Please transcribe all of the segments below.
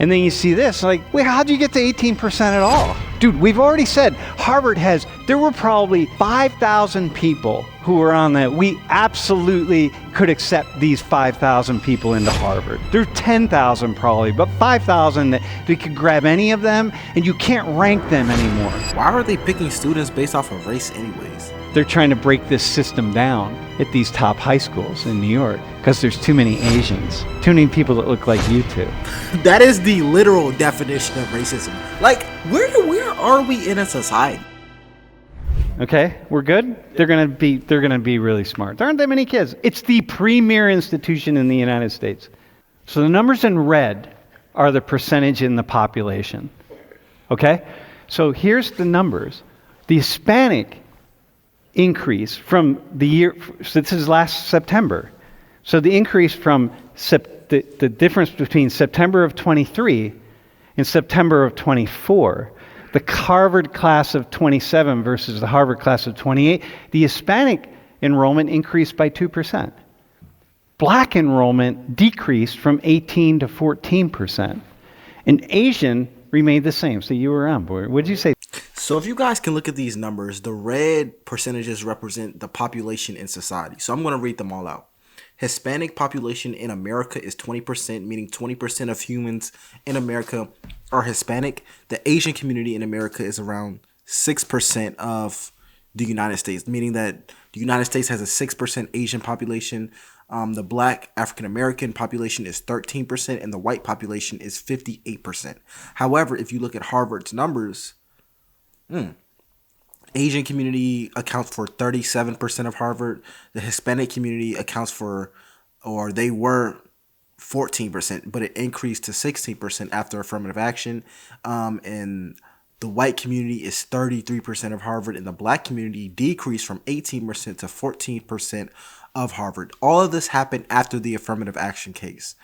And then you see this, like, wait, how'd you get to 18% at all? Dude, we've already said there were probably 5,000 people who were on that. We absolutely could accept these 5,000 people into Harvard. There's 10,000 probably, but 5,000 that we could grab any of them, and you can't rank them anymore. Why are they picking students based off of race anyways? They're trying to break this system down at these top high schools in New York because there's too many Asians, too many people that look like you two. That is the literal definition of racism. Like, where are we in a society? Okay, we're good? They're gonna be really smart. There aren't that many kids. It's the premier institution in the United States. So the numbers in red are the percentage in the population. Okay? So here's the numbers. The Hispanic increase from the year, so this is last September. So the increase from the difference between September of 23 and September of 24, the Harvard class of 27 versus the Harvard class of 28, the Hispanic enrollment increased by 2%. Black enrollment decreased from 18 to 14%. And Asian remained the same. So you were on board. What did you say? So if you guys can look at these numbers, the red percentages represent the population in society. So I'm going to read them all out. Hispanic population in America is 20%, meaning 20% of humans in America are Hispanic. The Asian community in America is around 6% of the United States, meaning that the United States has a 6% Asian population. The Black African American population is 13%, and the white population is 58%. However, if you look at Harvard's numbers, Asian community accounts for 37% of Harvard. The Hispanic community accounts for, or they were 14%, but it increased to 16% after affirmative action. And the white community is 33% of Harvard, and the black community decreased from 18% to 14% of Harvard. All of this happened after the affirmative action case.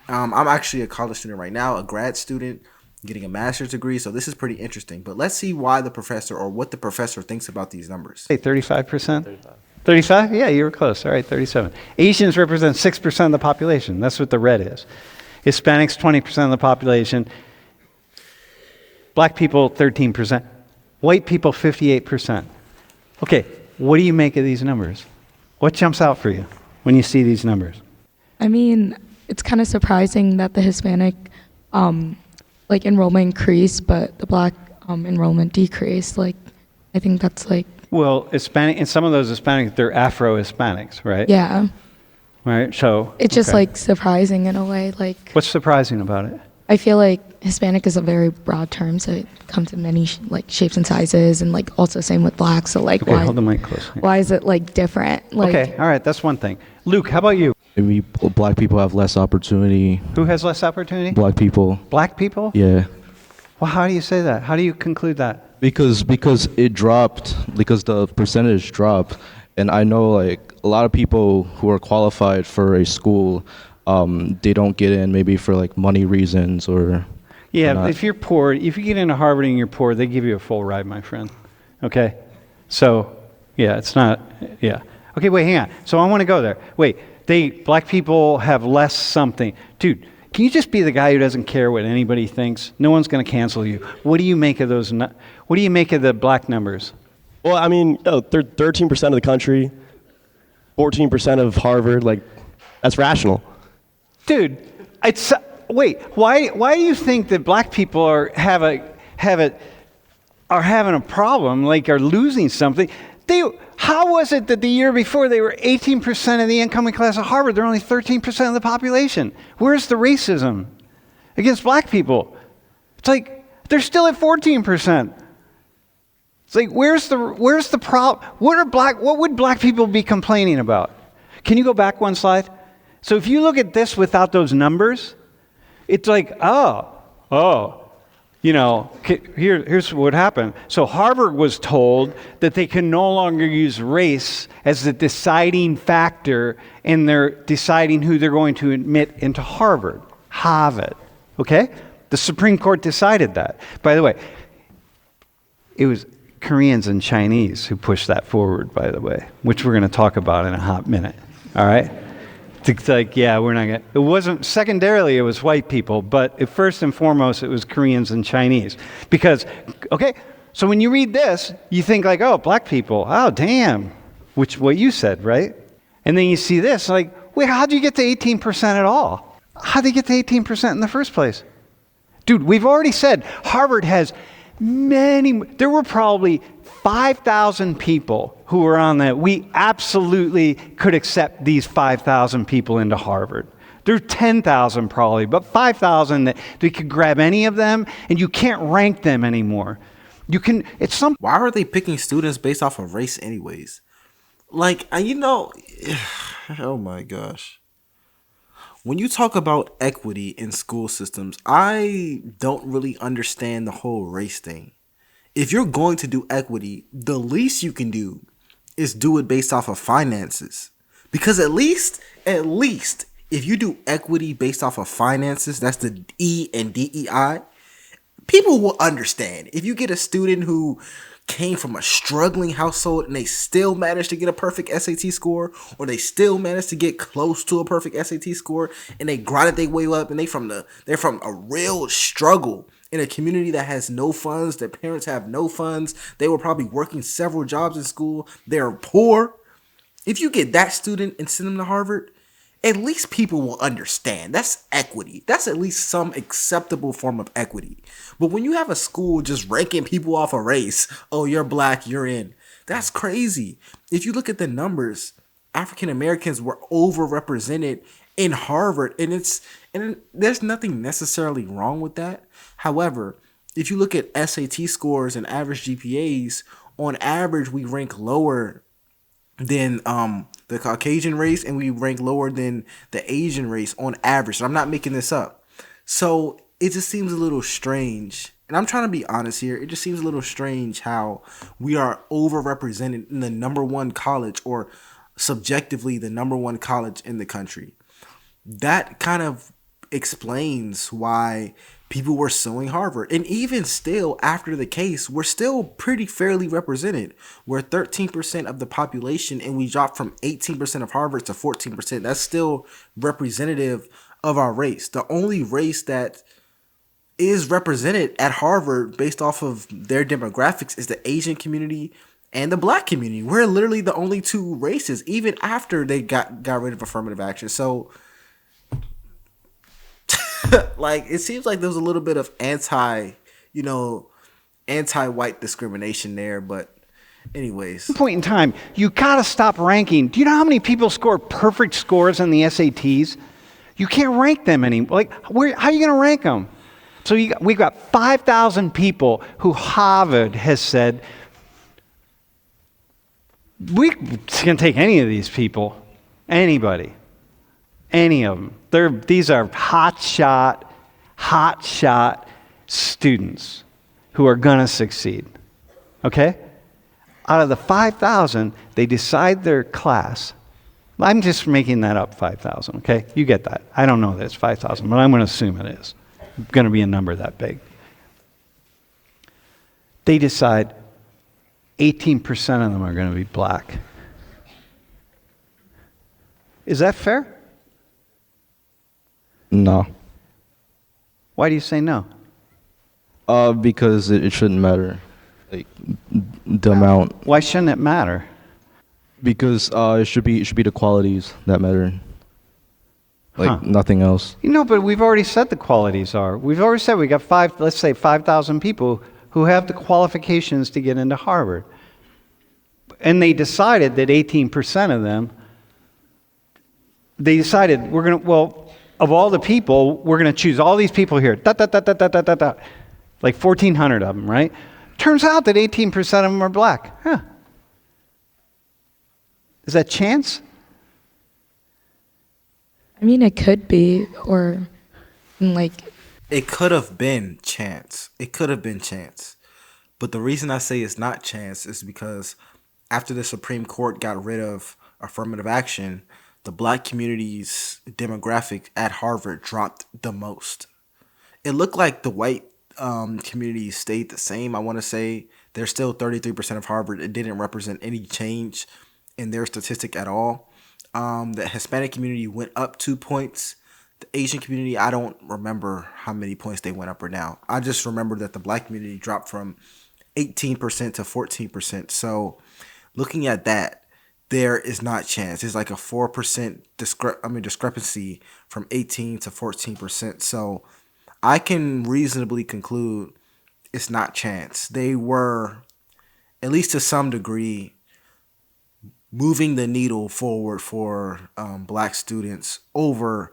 I'm actually a college student right now, a grad student, getting a master's degree, so this is pretty interesting. But let's see why the professor, or what the professor thinks about these numbers. Hey, 35%? 35? Yeah, you were close. All right, 37. Asians represent 6% of the population. That's what the red is. Hispanics, 20% of the population. Black people, 13%. White people, 58%. Okay, what do you make of these numbers? What jumps out for you when you see these numbers? I mean, it's kind of surprising that the Hispanic enrollment increased, but the black enrollment decreased. Like, I think that's like... Well, Hispanic, and some of those Hispanics, they're Afro-Hispanics, right? Yeah. Right, so... It's just like surprising in a way. Like, what's surprising about it? I feel like Hispanic is a very broad term, so it comes in many shapes and sizes, and like also same with black. So like, okay, hold the mic close. Why is it like different? Like, okay, all right, that's one thing. Luke, how about you? Maybe black people have less opportunity. Who has less opportunity? Black people. Black people? Yeah. Well, how do you say that? How do you conclude that? Because it dropped, because the percentage dropped, and I know like a lot of people who are qualified for a school, they don't get in maybe for like money reasons or... Yeah, if you're poor, if you get into Harvard and you're poor, they give you a full ride, my friend. Okay? So, yeah, it's not, yeah. Okay, wait, hang on. So I want to go there. Wait, black people have less something. Dude, can you just be the guy who doesn't care what anybody thinks? No one's going to cancel you. What do you make of those? What do you make of the black numbers? Well, I mean, 13% of the country, 14% of Harvard, like, that's rational. Dude, wait. Why do you think that black people are having a problem, like are losing something? How was it that the year before they were 18% of the incoming class of Harvard? They're only 13% of the population. Where's the racism against black people? It's like they're still at 14%. It's like where's the problem? What would black people be complaining about? Can you go back one slide? So if you look at this without those numbers, it's like, here's what happened. So Harvard was told that they can no longer use race as the deciding factor in their deciding who they're going to admit into Harvard. Okay? The Supreme Court decided that. By the way, it was Koreans and Chinese who pushed that forward, by the way, which we're going to talk about in a hot minute. All right? It's like, yeah, we're not going to. It wasn't, secondarily, it was white people, but first and foremost, it was Koreans and Chinese. Because, okay, so when you read this, you think like, oh, black people, oh, damn, which what you said, right? And then you see this, like, wait, how'd you get to 18% at all? How'd they get to 18% in the first place? Dude, we've already said Harvard has there were probably 5,000 people who were on that. We absolutely could accept these 5,000 people into Harvard. There's 10,000 probably, but 5,000 that we could grab any of them, and you can't rank them anymore. You can, it's some. Why are they picking students based off of race anyways? Like, oh my gosh. When you talk about equity in school systems, I don't really understand the whole race thing. If you're going to do equity, the least you can do is do it based off of finances. Because at least, if you do equity based off of finances, that's the E and DEI, people will understand. If you get a student who came from a struggling household and they still managed to get a perfect SAT score, or they still managed to get close to a perfect SAT score, and they grinded their way up, and they're from a real struggle in a community that has no funds, their parents have no funds, they were probably working several jobs in school, they're poor. If you get that student and send them to Harvard, at least people will understand. That's equity. That's at least some acceptable form of equity. But when you have a school just ranking people off a race, oh, you're black, you're in, that's crazy. If you look at the numbers, African Americans were overrepresented in Harvard, and there's nothing necessarily wrong with that. However, if you look at SAT scores and average GPAs, on average, we rank lower than the Caucasian race, and we rank lower than the Asian race on average. I'm not making this up. So it just seems a little strange. And I'm trying to be honest here. It just seems a little strange how we are overrepresented in the number one college, or subjectively the number one college in the country. That kind of explains why people were suing Harvard. And even still, after the case, we're still pretty fairly represented. We're 13% of the population, and we dropped from 18% of Harvard to 14%. That's still representative of our race. The only race that is represented at Harvard based off of their demographics is the Asian community and the black community. We're literally the only two races, even after they got rid of affirmative action. So like, it seems like there was a little bit of anti-white discrimination there. But anyways, Point in time, you gotta stop ranking. Do you know how many people score perfect scores on the SATs? You can't rank them anymore. Like, how are you gonna rank them? So we've got 5,000 people who Harvard has said, we can take any of these people, anybody, any of them. These are hot shot students who are gonna succeed. Okay? Out of the 5,000, they decide their class. I'm just making that up, 5,000, okay? You get that. I don't know that it's 5,000, but I'm going to assume it is. It's going to be a number that big. They decide 18% of them are going to be black. Is that fair? No. Why do you say no? Because it shouldn't matter. Like, the amount. Why shouldn't it matter? Because it should be the qualities that matter. Like, nothing else. But we've already said the qualities are. We've already said we got 5,000 people who have the qualifications to get into Harvard. And they decided that 18% of them, they decided of all the people, we're going to choose all these people here. Like 1,400 of them, right? Turns out that 18% of them are black. Huh. Is that chance? I mean, it could be, or like... It could have been chance. But the reason I say it's not chance is because after the Supreme Court got rid of affirmative action, the black community's demographic at Harvard dropped the most. It looked like the white community stayed the same. I want to say they're still 33% of Harvard. It didn't represent any change in their statistic at all. The Hispanic community went up 2 points. The Asian community, I don't remember how many points they went up or down. I just remember that the black community dropped from 18% to 14%. So looking at that, there is not chance. It's like a 4% discrepancy from 18 to 14%. So I can reasonably conclude it's not chance. They were, at least to some degree, moving the needle forward for black students over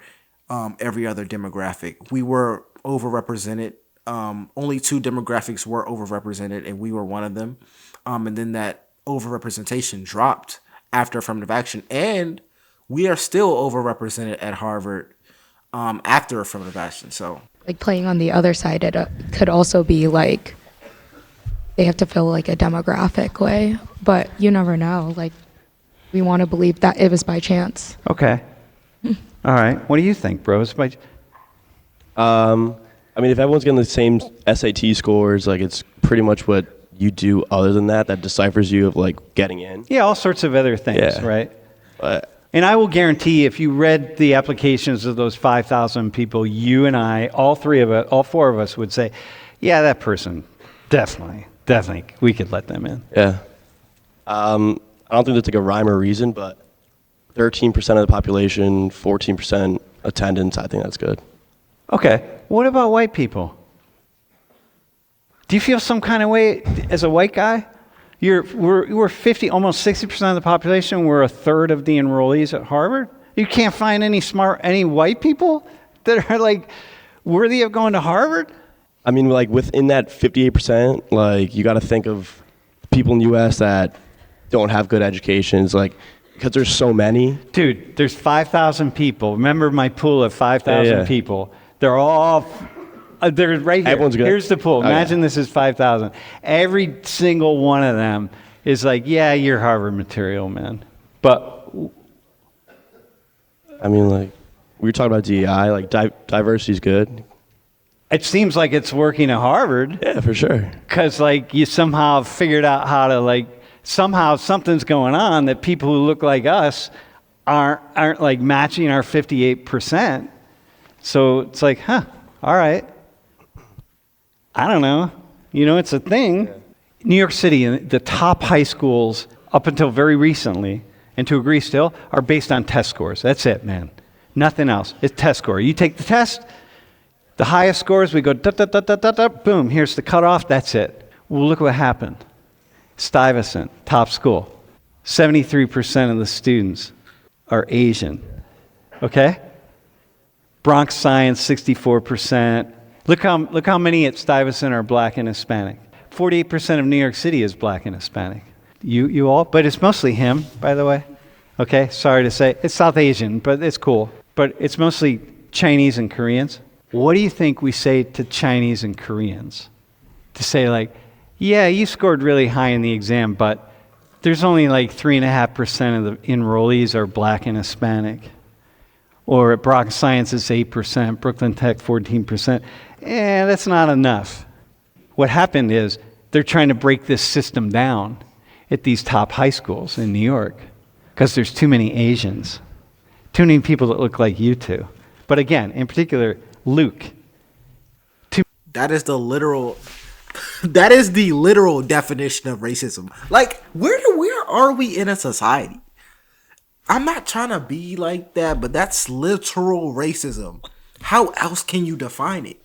every other demographic. We were overrepresented. Only 2 demographics were overrepresented, and we were one of them. And then that overrepresentation dropped after affirmative action, and we are still overrepresented at Harvard after affirmative action. So, Like playing on the other side, it could also be like they have to fill like a demographic way, but you never know. Like we want to believe that it was by chance. Okay. All right. What do you think, bros? I mean, if everyone's getting the same SAT scores, like it's pretty much what you do other than that deciphers you of like getting in. Yeah, all sorts of other things, Yeah. right? But And I will guarantee if you read the applications of those 5,000 people, you and I, all 4 of us would say, yeah, that person, definitely, we could let them in. yeah. I don't think that's like a rhyme or reason, but 13% of the population, 14% attendance, I think that's good. Okay. What about white people? Do you feel some kind of way as a white guy? We're 50, almost 60% of the population. We're a third of the enrollees at Harvard. You can't find any white people that are like worthy of going to Harvard? I mean, like within that 58%, like you got to think of people in the U.S. that don't have good educations, like because there's so many. Dude, there's 5,000 people. Remember my pool of 5,000 Yeah. people. They're all, they're right here. Everyone's good. Here's the pool. Okay. Imagine this is 5,000. Every single one of them is like, yeah, you're Harvard material, man. But I mean, like we were talking about DEI, like diversity is good. it seems like it's working at Harvard Yeah, for sure. because like you somehow figured out how to like, somehow something's going on that people who look like us aren't like matching our 58%. So it's like, huh, all right. I don't know. You know, it's a thing. Yeah. New York City, the top high schools up until very recently, and to agree still, are based on test scores. That's it, man. Nothing else. It's test score. You take the test, the highest scores, we go, boom, here's the cutoff, that's it. Well, look what happened. Stuyvesant, top school. 73% of the students are Asian. Okay? Bronx Science, 64%. Look how many at Stuyvesant are black and Hispanic. 48% of New York City is black and Hispanic. You all? But it's mostly him, by the way. Okay? Sorry to say. It's South Asian, but it's cool. But it's mostly Chinese and Koreans. What do you think we say to Chinese and Koreans? To say like, yeah, you scored really high in the exam, but there's only like 3.5% of the enrollees are black and Hispanic. Or at Bronx Science, it's 8%, Brooklyn Tech, 14%. That's not enough. What happened is they're trying to break this system down at these top high schools in New York because there's too many Asians, too many people that look like you two. But again, in particular, Luke. That is the literal definition of racism. Like, where are we in a society? I'm not trying to be like that, but that's literal racism. How else can you define it?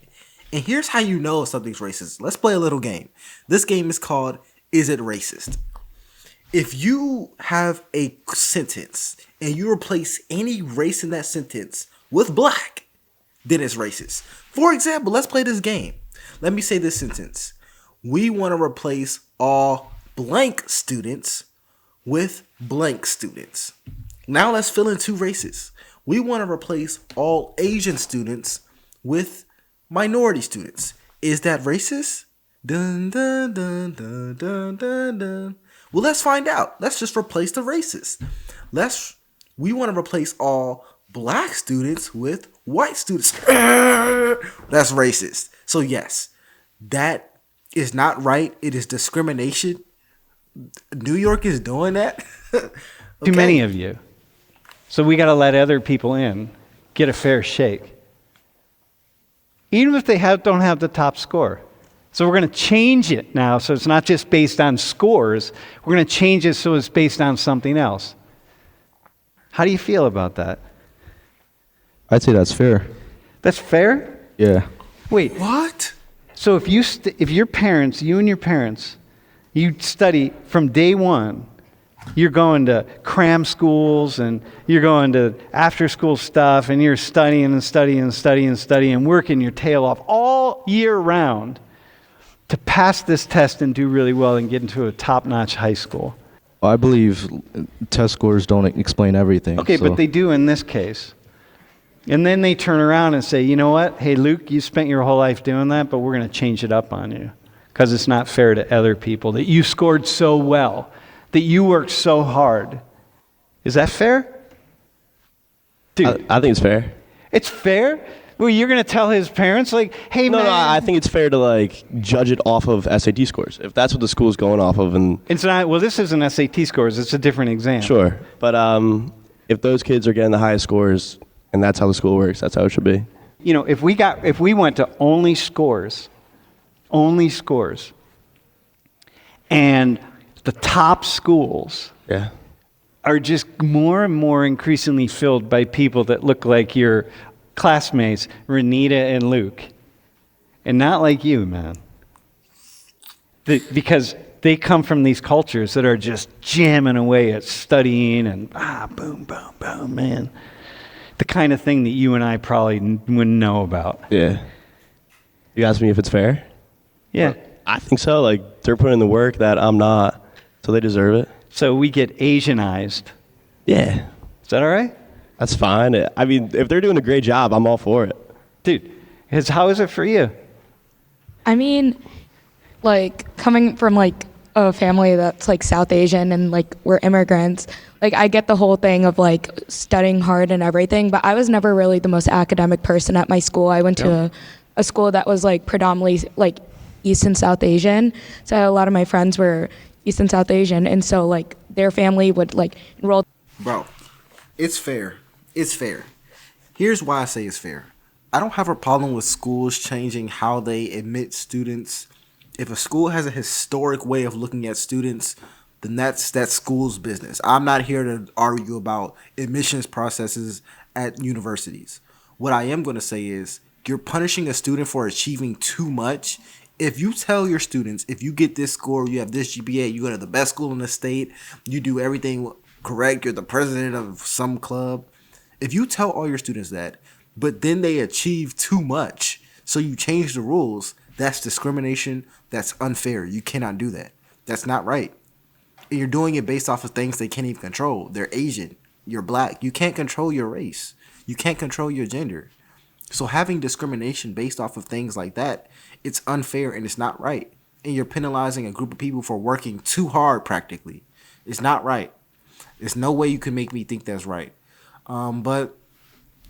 And here's how you know if something's racist. Let's play a little game. This game is called Is It Racist? If you have a sentence and you replace any race in that sentence with black, then it's racist. For example, let's play this game. Let me say this sentence. We want to replace all blank students with blank students. Now let's fill in 2 races. We want to replace all Asian students with minority students. Is that racist? Dun, dun, dun, dun, dun, dun, dun. Well, let's find out. Let's just replace the races. We want to replace all black students with white students. That's racist. So yes, that is not right. It is discrimination. New York is doing that. Okay. Too many of you. So we got to let other people in, get a fair shake. Even if they don't have the top score. So we're going to change it now so it's not just based on scores. We're going to change it so it's based on something else. How do you feel about that? I'd say that's fair. That's fair? Yeah. Wait. What? So if your parents, you and your parents, you study from day one, you're going to cram schools and you're going to after school stuff and you're studying and studying and studying and studying and working your tail off all year round to pass this test and do really well and get into a top-notch high school. I believe test scores don't explain everything. Okay, so. but they do in this case. And then they turn around and say, you know what? Hey, Luke, you spent your whole life doing that, but we're going to change it up on you because it's not fair to other people that you scored so well, that you worked so hard. Is that fair? Dude. I think it's fair. It's fair? Well, you're going to tell his parents, like, hey, No, man. no, I think it's fair to like judge it off of SAT scores if that's what the school's going off of. And It's not, well, this isn't SAT scores. It's a different exam. sure, but if those kids are getting the highest scores and that's how the school works, that's how it should be. You know, if we went to only scores, and the top schools Yeah. are just more and more increasingly filled by people that look like your classmates, Renita and Luke, and not like you, man. Because they come from these cultures that are just jamming away at studying and boom, boom, boom, man. The kind of thing that you and I probably wouldn't know about. Yeah. You asked me if it's fair? Yeah. I think so. Like, they're putting in the work that I'm not, so they deserve it. So we get Asianized. Yeah. Is that all right? That's fine. I mean, if they're doing a great job, I'm all for it. Dude, how is it for you? I mean, like, coming from, like, a family that's, like, South Asian and, like, we're immigrants, like, I get the whole thing of, like, studying hard and everything, but I was never really the most academic person at my school. I went to a school that was, like, predominantly, like, East and South Asian, so a lot of my friends were East and South Asian, and so, like, their family would, like, enroll. Bro, it's fair. It's fair. Here's why I say it's fair. I don't have a problem with schools changing how they admit students. If a school has a historic way of looking at students, then that's that school's business. I'm not here to argue about admissions processes at universities. What I am going to say is you're punishing a student for achieving too much. If you tell your students, if you get this score, you have this GPA, you go to the best school in the state, you do everything correct, you're the president of some club. If you tell all your students that, but then they achieve too much, so you change the rules, that's discrimination. That's unfair. You cannot do that. That's not right. And you're doing it based off of things they can't even control. They're Asian. You're black. You can't control your race. You can't control your gender. So having discrimination based off of things like that, it's unfair and it's not right. And you're penalizing a group of people for working too hard practically. It's not right. There's no way you can make me think that's right. But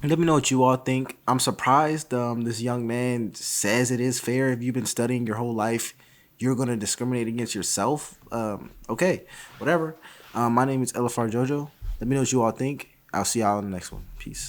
let me know what you all think. I'm surprised this young man says it is fair. If you've been studying your whole life, you're going to discriminate against yourself. Okay, whatever. My name is Elifar JoJo. Let me know what you all think. I'll see y'all in the next one.